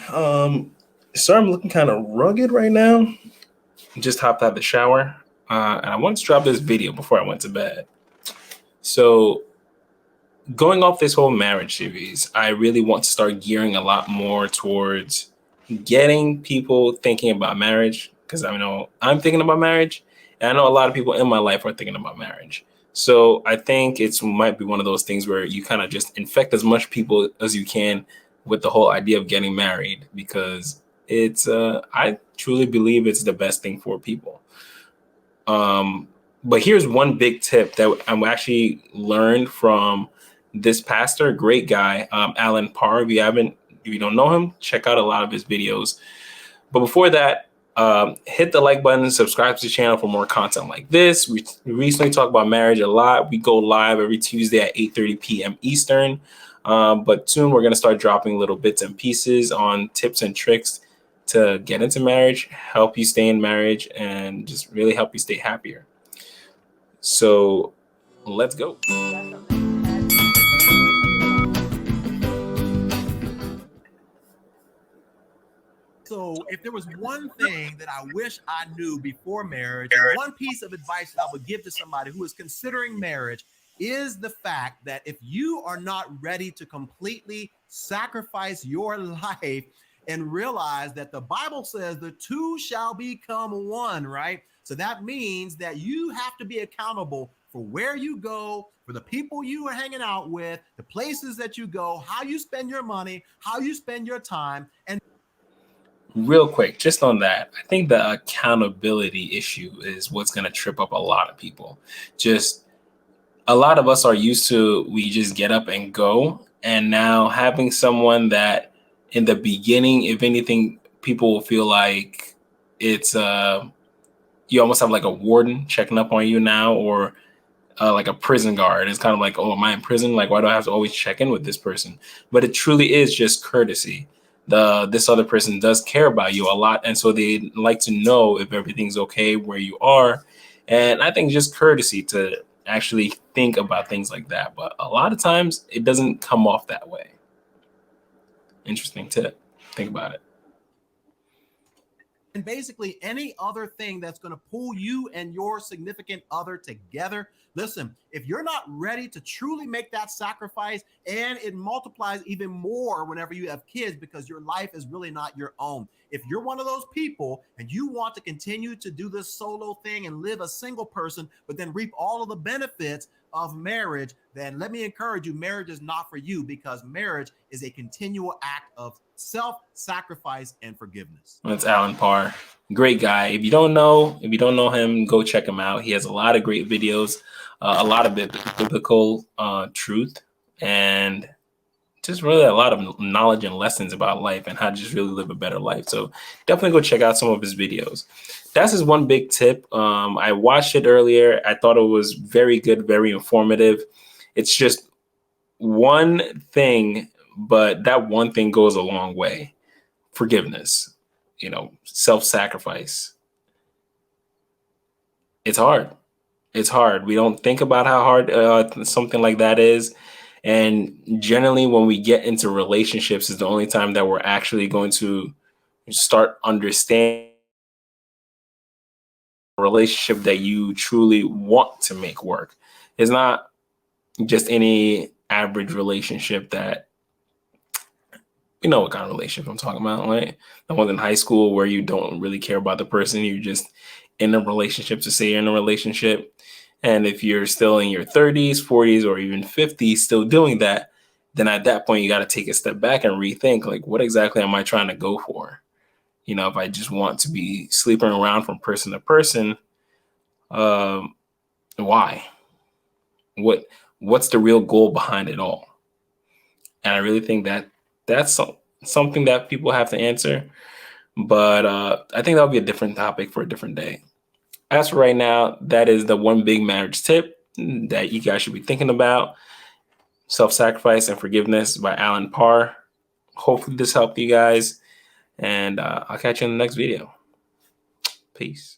So I'm looking kind of rugged right now. Just hopped out the shower, and I wanted to drop this video before I went to bed. So, going off this whole marriage series, I really want to start gearing a lot more towards getting people thinking about marriage, because I know I'm thinking about marriage, and I know a lot of people in my life are thinking about marriage. So I think it's might be one of those things where you kind of just infect as much people as you can with the whole idea of getting married, because it's I truly believe it's the best thing for people. Um, but here's one big tip that I'm actually learned from this pastor, great guy, Alan Parr. If you don't know him, check out a lot of his videos. But before that, hit the like button, subscribe to the channel for more content like this. We recently talked about marriage a lot. We go live every Tuesday at 8:30 p.m. Eastern. But soon we're going to start dropping little bits and pieces on tips and tricks to get into marriage, help you stay in marriage, and just really help you stay happier. So let's go. So if there was one thing that I wish I knew before marriage, and one piece of advice that I would give to somebody who is considering marriage, is the fact that if you are not ready to completely sacrifice your life and realize that the Bible says the two shall become one, right? So that means that you have to be accountable for where you go, for the people you are hanging out with, the places that you go, how you spend your money, how you spend your time. And Real quick, just on that, I think the accountability issue is what's going to trip up a lot of people. Just a lot of us are used to we just get up and go. And now having someone that in the beginning, if anything, people will feel like it's you almost have like a warden checking up on you now, or like a prison guard. It's kind of like, oh, am I in prison? Like, why do I have to always check in with this person? But it truly is just courtesy. This other person does care about you a lot, and so they like to know if everything's okay where you are. And I think just courtesy to actually think about things like that. But a lot of times it doesn't come off that way. Interesting tip. Think about it. basically any other thing that's going to pull you and your significant other together. Listen, if you're not ready to truly make that sacrifice, and it multiplies even more whenever you have kids, because your life is really not your own. If you're one of those people and you want to continue to do this solo thing and live a single person, but then reap all of the benefits of marriage, then let me encourage you, marriage is not for you, because marriage is a continual act of self-sacrifice and forgiveness. That's Alan Parr. Great guy. If you don't know him, go check him out. He has a lot of great videos, a lot of biblical truth, and just really a lot of knowledge and lessons about life and how to just really live a better life. So definitely go check out some of his videos. That's his one big tip. I watched it earlier. I thought it was very good, very informative. It's just one thing, but that one thing goes a long way. Forgiveness, self-sacrifice. It's hard. It's hard. We don't think about how hard something like that is. And generally, when we get into relationships, is the only time that we're actually going to start understanding a relationship that you truly want to make work. It's not just any average relationship that, you know what kind of relationship I'm talking about, right? The one in high school where you don't really care about the person. You're just in a relationship to say you're in a relationship. And if you're still in your 30s, 40s, or even 50s still doing that, then at that point, you got to take a step back and rethink, like, what exactly am I trying to go for? If I just want to be sleeping around from person to person, why? What's the real goal behind it all? And I really think that's something that people have to answer. But I think that'll be a different topic for a different day. As for right now, that is the one big marriage tip that you guys should be thinking about. Self-Sacrifice and Forgiveness by Alan Parr. Hopefully this helped you guys. And I'll catch you in the next video. Peace.